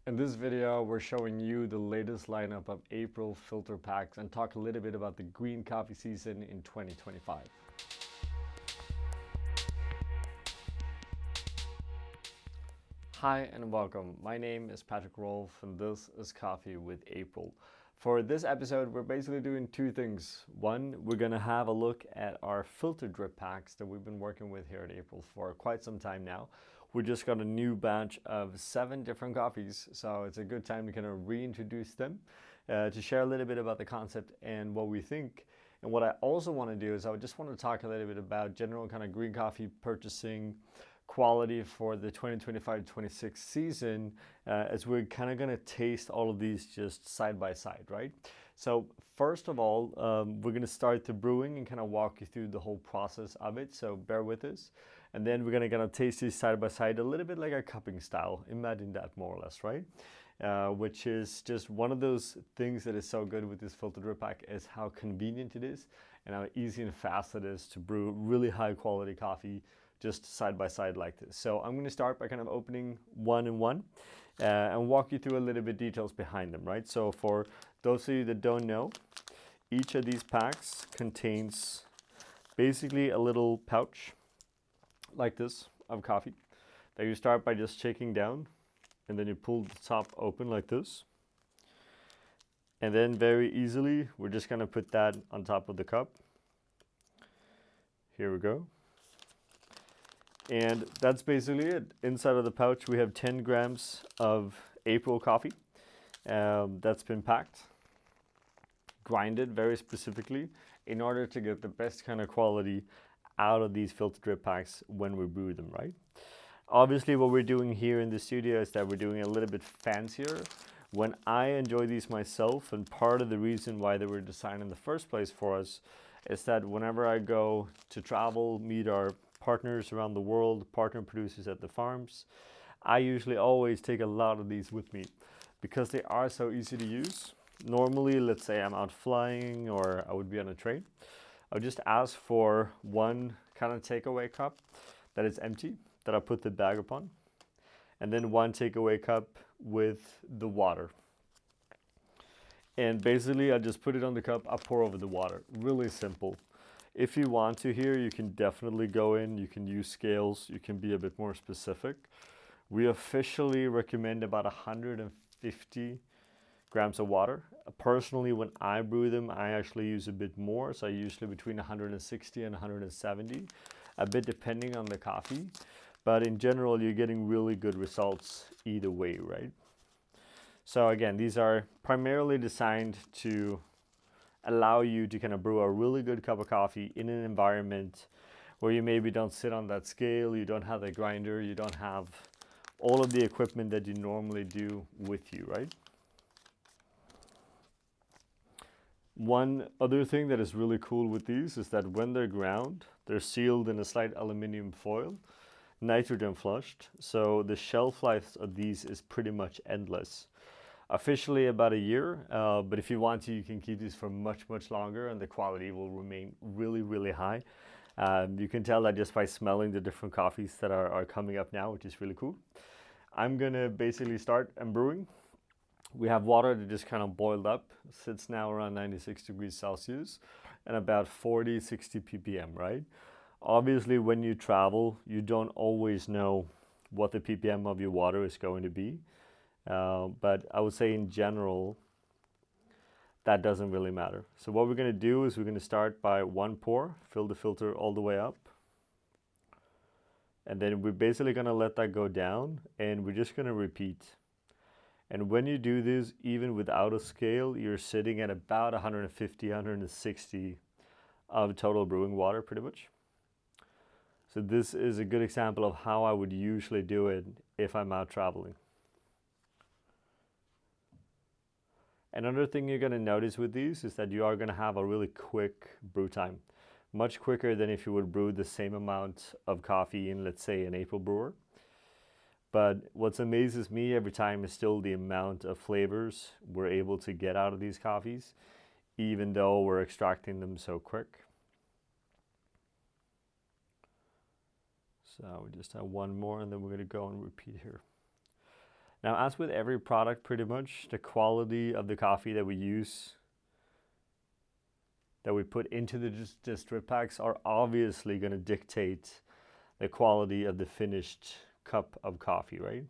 In this video, we're showing you the latest lineup of April filter packs and talk a little bit about the green coffee season in 2025. Hi and welcome. My name is Patrick Rolfe and this is Coffee with April. For this episode, we're basically doing two things. One, we're going to have a look at our filter drip packs that we've been working with here at April for quite some time now. We just got a new batch of 7 different coffees, so it's a good time to kind of reintroduce them, to share a little bit about the concept and what we think. And what I also want to do is I just want to talk a little bit about general kind of green coffee purchasing quality for the 2025-26 season, as we're kind of going to taste all of these just side by side, right? So first of all, we're going to start the brewing and kind of walk you through the whole process of it, so bear with us. And then we're going to kind of taste these side by side, a little bit like a cupping style. Imagine that more or less, right? Which is just one of those things that is so good with this filter drip pack is how convenient it is and how easy and fast it is to brew really high quality coffee just side by side like this. So I'm going to start by kind of opening one and one and walk you through a little bit details behind them, right? So for those of you that don't know, each of these packs contains basically a little pouch like this of coffee that you start by just shaking down, and then you pull the top open like this, and then very easily we're just going to put that on top of the cup. Here we go. And that's basically it. Inside of the pouch we have 10 grams of April coffee that's been packed, grinded very specifically in order to get the best kind of quality out of these filter drip packs when we brew them, right? Obviously what we're doing here in the studio is that we're doing a little bit fancier. When I enjoy these myself, and part of the reason why they were designed in the first place for us is that whenever I go to travel, meet our partners around the world, partner producers at the farms, I usually always take a lot of these with me because they are so easy to use. Normally, let's say I'm out flying or I would be on a train, I would just ask for one kind of takeaway cup that is empty, that I put the bag upon, and then one takeaway cup with the water. And basically I just put it on the cup, I pour over the water. Really simple. If you want to here, you can definitely go in, you can use scales, you can be a bit more specific. We officially recommend about 150 grams of water. Personally, when I brew them, I actually use a bit more, so I usually between 160 and 170, a bit depending on the coffee. But in general, you're getting really good results either way, right? So again, these are primarily designed to allow you to kind of brew a really good cup of coffee in an environment where you maybe don't sit on that scale, you don't have the grinder, you don't have all of the equipment that you normally do with you, right? One other thing that is really cool with these is that when they're ground, they're sealed in a slight aluminum foil, nitrogen flushed, so the shelf life of these is pretty much endless. Officially about a year, but if you want to, you can keep these for much longer and the quality will remain really high. You can tell that just by smelling the different coffees that are coming up now, which is really cool. I'm gonna basically start brewing. We have water that just kind of boiled up, sits now around 96 degrees Celsius and about 40-60 ppm, right? Obviously when you travel, you don't always know what the ppm of your water is going to be. But I would say in general, that doesn't really matter. So what we're going to do is we're going to start by one pour, fill the filter all the way up. And then we're basically going to let that go down and we're just going to repeat. And when you do this, even without a scale, you're sitting at about 150, 160 of total brewing water pretty much. So this is a good example of how I would usually do it if I'm out traveling. Another thing you're going to notice with these is that you are going to have a really quick brew time. Much quicker than if you would brew the same amount of coffee in, let's say, an April brewer. But what amazes me every time is still the amount of flavors we're able to get out of these coffees, even though we're extracting them so quick. So we just have one more and then we're going to go and repeat here. Now, as with every product, pretty much, the quality of the coffee that we use, that we put into the drip packs, are obviously going to dictate the quality of the finished cup of coffee, right?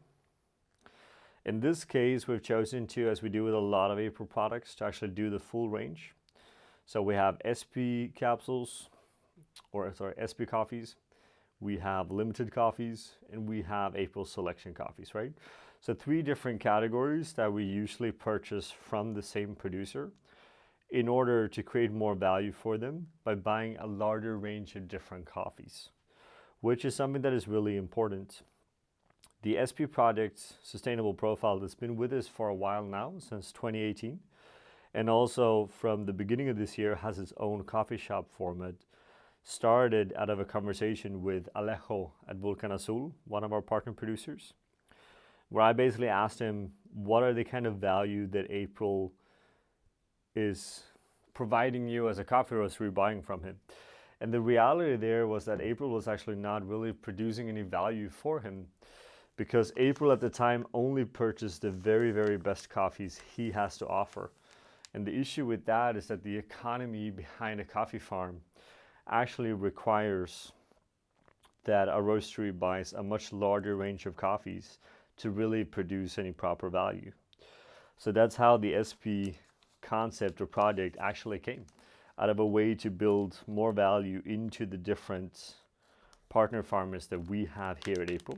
In this case, we've chosen to, as we do with a lot of April products, to actually do the full range. So we have SP capsules, SP coffees, we have limited coffees, and we have April selection coffees, right? So 3 different categories that we usually purchase from the same producer in order to create more value for them by buying a larger range of different coffees, which is something that is really important. The SP Project's sustainable profile that's been with us for a while now, since 2018, and also from the beginning of this year has its own coffee shop format, started out of a conversation with Alejo at Volcan Azul, one of our partner producers, where I basically asked him, what are the kind of value that April is providing you as a coffee roaster buying from him? And the reality there was that April was actually not really producing any value for him, because April at the time only purchased the very, very best coffees he has to offer. And the issue with that is that the economy behind a coffee farm actually requires that a roastery buys a much larger range of coffees to really produce any proper value. So that's how the SP concept or project actually came, out of a way to build more value into the different partner farmers that we have here at April.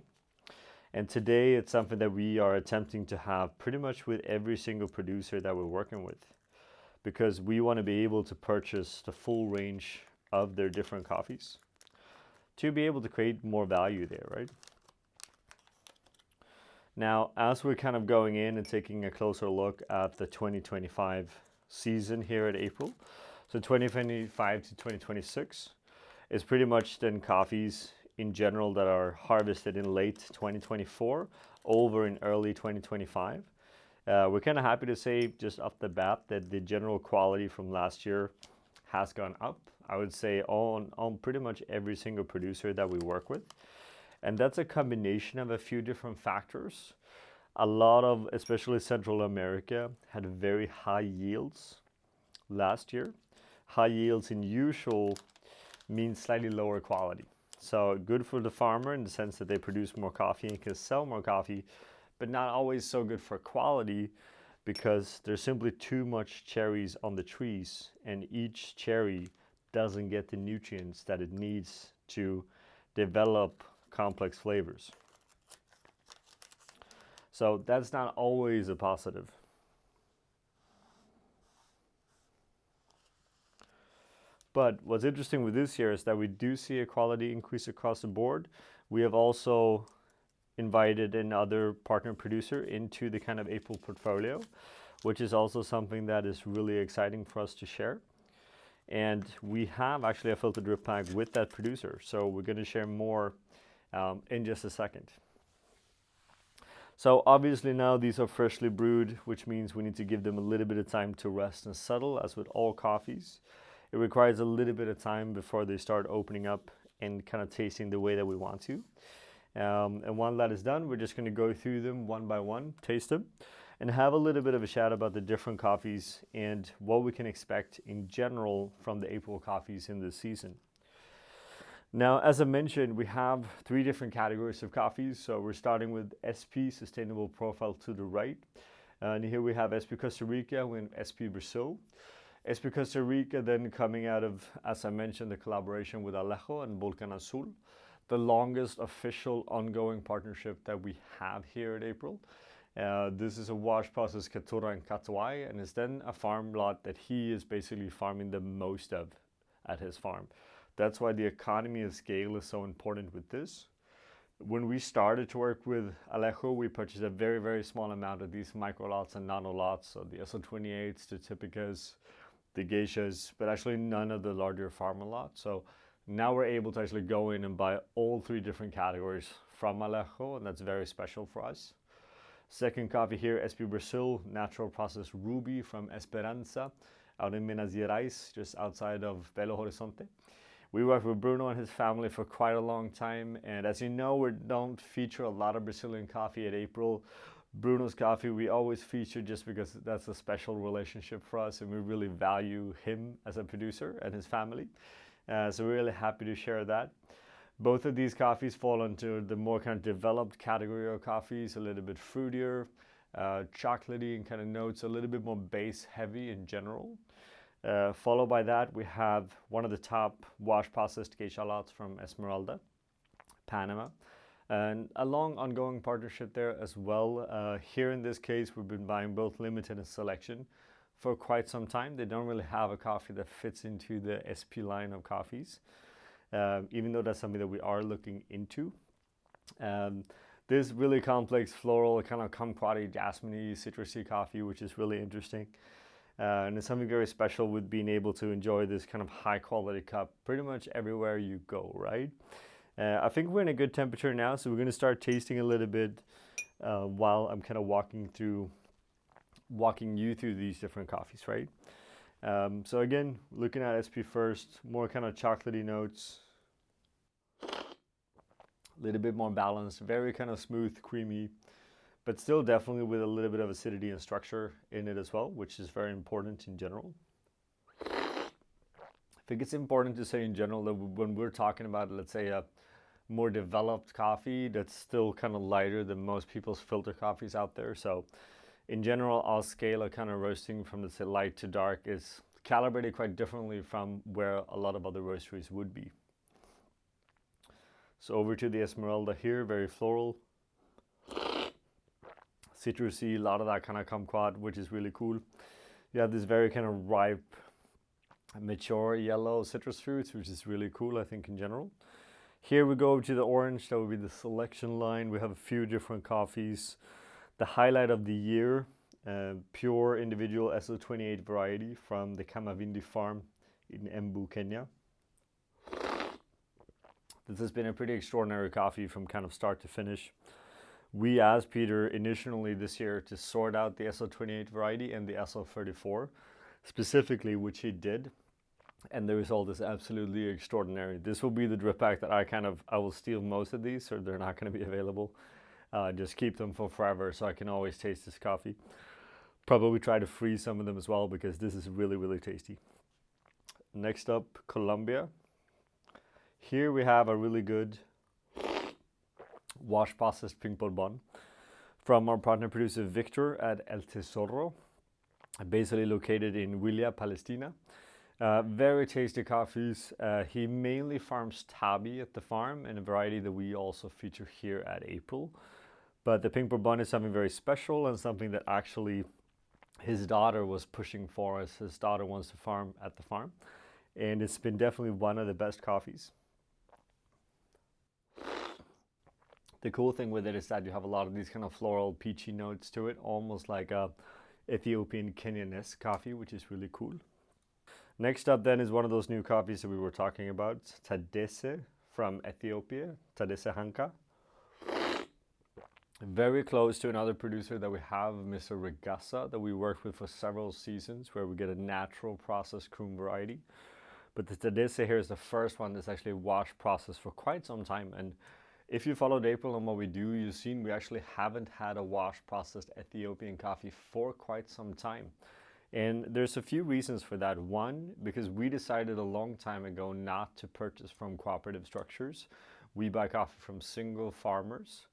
And today it's something that we are attempting to have pretty much with every single producer that we're working with, because we want to be able to purchase the full range of their different coffees to be able to create more value there, right? Now, as we're kind of going in and taking a closer look at the 2025 season here at April, so 2025 to 2026 is pretty much then coffees in general that are harvested in late 2024 over in early 2025. We're kind of happy to say just off the bat that the general quality from last year has gone up, I would say on pretty much every single producer that we work with. And that's a combination of a few different factors. A lot of, especially Central America, had very high yields last year. High yields in usual means slightly lower quality. So good for the farmer in the sense that they produce more coffee and can sell more coffee, but not always so good for quality, because there's simply too much cherries on the trees and each cherry doesn't get the nutrients that it needs to develop complex flavors. So that's not always a positive. But what's interesting with this year is that we do see a quality increase across the board. We have also invited another partner producer into the kind of April portfolio, which is also something that is really exciting for us to share. And we have actually a filtered drip pack with that producer. So we're going to share more in just a second. So obviously now these are freshly brewed, which means we need to give them a little bit of time to rest and settle, as with all coffees. It requires a little bit of time before they start opening up and kind of tasting the way that we want to. And when that is done, we're just going to go through them one by one, taste them, and have a little bit of a chat about the different coffees and what we can expect in general from the April coffees in this season. Now, as I mentioned, we have 3 different categories of coffees. So we're starting with SP, Sustainable Profile, to the right. And here we have SP Costa Rica and SP Brazil. SP Costa Rica then coming out of, as I mentioned, the collaboration with Alejo and Volcan Azul, the longest official ongoing partnership that we have here at April. This is a wash process Catura and Catuay, and it's then a farm lot that he is basically farming the most of at his farm. That's why the economy of scale is so important with this. When we started to work with Alejo, we purchased a very, very small amount of these micro lots and nano lots, so the SO28s, the Typicas, the Geishas, but actually none of the larger farmer lots. So now we're able to actually go in and buy all 3 different categories from Alejo, and that's very special for us. Second coffee here, SP Brazil, natural processed ruby from Esperanza, out in Minas Gerais, just outside of Belo Horizonte. We worked with Bruno and his family for quite a long time, and as you know, we don't feature a lot of Brazilian coffee at April, Bruno's coffee we always feature just because that's a special relationship for us, and we really value him as a producer and his family. So we're really happy to share that. Both of these coffees fall into the more kind of developed category of coffees, a little bit fruitier, chocolatey and kind of notes, a little bit more base heavy in general. Followed by that, we have one of the top wash processed geisha lots from Esmeralda, Panama, and a long ongoing partnership there as well. Here in this case, we've been buying both limited and selection for quite some time. They don't really have a coffee that fits into the SP line of coffees, even though that's something that we are looking into. This really complex floral, kind of kumquat-y, jasmine-y, citrusy coffee, which is really interesting. And it's something very special with being able to enjoy this kind of high quality cup pretty much everywhere you go, right? I think we're in a good temperature now, so we're going to start tasting a little bit while I'm kind of walking you through these different coffees, right? So again, looking at SP first, more kind of chocolatey notes, a little bit more balanced, very kind of smooth, creamy, but still definitely with a little bit of acidity and structure in it as well, which is very important in general. I think it's important to say in general that when we're talking about, let's say, a more developed coffee that's still kind of lighter than most people's filter coffees out there. So in general, our scale of kind of roasting from, let's say, light to dark is calibrated quite differently from where a lot of other roasteries would be. So over to the Esmeralda here, very floral, citrusy, a lot of that kind of kumquat, which is really cool. You have this very kind of ripe, mature yellow citrus fruits, which is really cool, I think, in general. Here we go over to the orange, that would be the selection line. We have a few different coffees. The highlight of the year, pure individual SO28 variety from the Kamavindi farm in Embu, Kenya. This has been a pretty extraordinary coffee from kind of start to finish. We asked Peter initially this year to sort out the SO28 variety and the SO34 specifically, which he did. And the result is absolutely extraordinary. This will be the drip pack that I will steal most of these, so they're not going to be available. Just keep them for forever so I can always taste this coffee. Probably try to freeze some of them as well because this is really, really tasty. Next up, Colombia. Here we have a really good wash processed pink bourbon from our partner producer Victor at El Tesoro, basically located in Huila, Palestina. Very tasty coffees. He mainly farms Tabi at the farm, and a variety that we also feature here at April. But the pink bourbon is something very special and something that actually his daughter was pushing for us. His daughter wants to farm at the farm, and it's been definitely one of the best coffees. The cool thing with it is that you have a lot of these kind of floral peachy notes to it, almost like a Ethiopian Kenyan-esque coffee, which is really cool. Next up then is one of those new coffees that we were talking about, Tadesse from Ethiopia, Tadesse Hanka. Very close to another producer that we have, Mr. Regassa, that we worked with for several seasons, where we get a natural processed Krum variety. But the Tadesse here is the first one that's actually wash processed for quite some time. And if you followed April on what we do, you've seen we actually haven't had a wash processed Ethiopian coffee for quite some time. And there's a few reasons for that. One, because we decided a long time ago not to purchase from cooperative structures. We buy coffee from single farmers.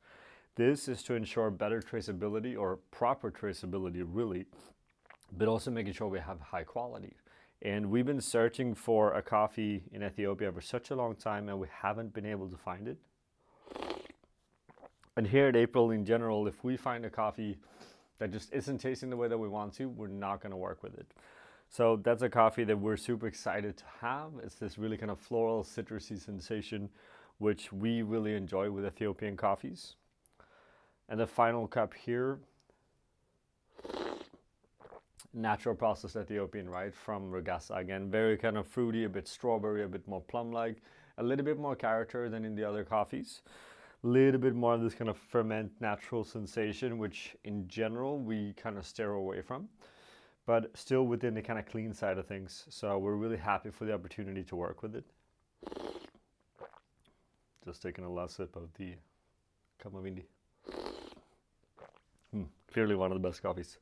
This is to ensure better traceability, or proper traceability really, but also making sure we have high quality. And we've been searching for a coffee in Ethiopia for such a long time, and we haven't been able to find it. And here at April in general, if we find a coffee that just isn't tasting the way that we want to, we're not going to work with it. So that's a coffee that we're super excited to have. It's this really kind of floral, citrusy sensation, which we really enjoy with Ethiopian coffees. And the final cup here, natural processed Ethiopian, right, from Regassa. Again, very kind of fruity, a bit strawberry, a bit more plum-like, a little bit more character than in the other coffees. A little bit more of this kind of ferment natural sensation, which in general we kind of steer away from, but still within the kind of clean side of things. So we're really happy for the opportunity to work with it. Just taking a last sip of the Kamavindi. clearly one of the best coffees.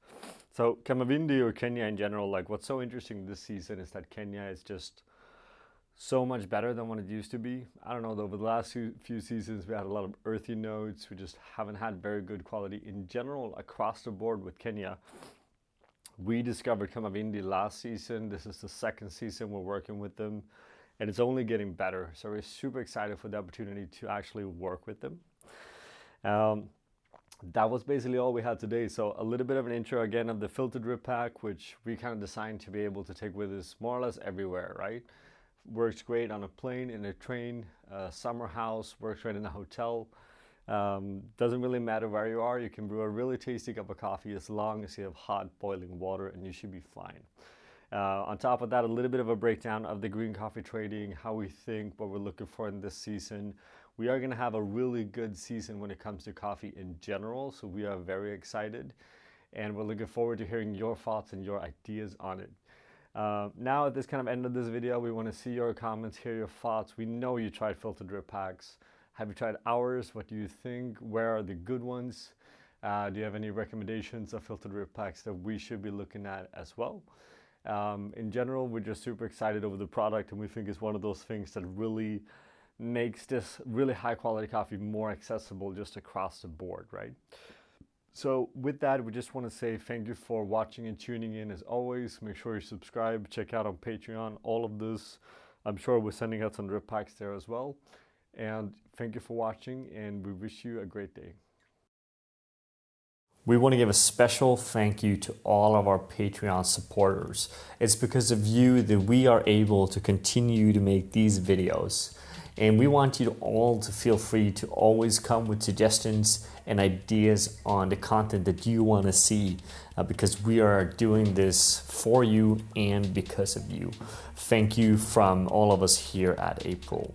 So Kamavindi, or Kenya in general, like what's so interesting this season is that Kenya is just so much better than what it used to be. I don't know, over the last few seasons we had a lot of earthy notes. We just haven't had very good quality in general across the board with Kenya. We discovered Kamavindi last season. This is the second season we're working with them, and it's only getting better. So we're super excited for the opportunity to actually work with them. That was basically all we had today. So a little bit of an intro again of the filter drip pack, which we kind of designed to be able to take with us more or less everywhere, right? Works great on a plane, in a train, a summer house, works great in a hotel. Doesn't really matter where you are. You can brew a really tasty cup of coffee as long as you have hot boiling water, and you should be fine. On top of that, a little bit of a breakdown of the green coffee trading, how we think, what we're looking for in this season. We are going to have a really good season when it comes to coffee in general, so we are very excited, and we're looking forward to hearing your thoughts and your ideas on it. Now at this kind of end of this video, we want to see your comments, hear your thoughts. We know you tried filter drip packs. Have you tried ours? What do you think? Where are the good ones? Do you have any recommendations of filter drip packs that we should be looking at as well? In general, we're just super excited over the product, and we think it's one of those things that really makes this really high quality coffee more accessible just across the board, right? So with that, we just want to say thank you for watching and tuning in. As always, make sure you subscribe, check out on Patreon, all of this. I'm sure we're sending out some drip packs there as well. And thank you for watching, and we wish you a great day. We want to give a special thank you to all of our Patreon supporters. It's because of you that we are able to continue to make these videos. And we want you all to feel free to always come with suggestions and ideas on the content that you want to see, because we are doing this for you and because of you. Thank you from all of us here at April.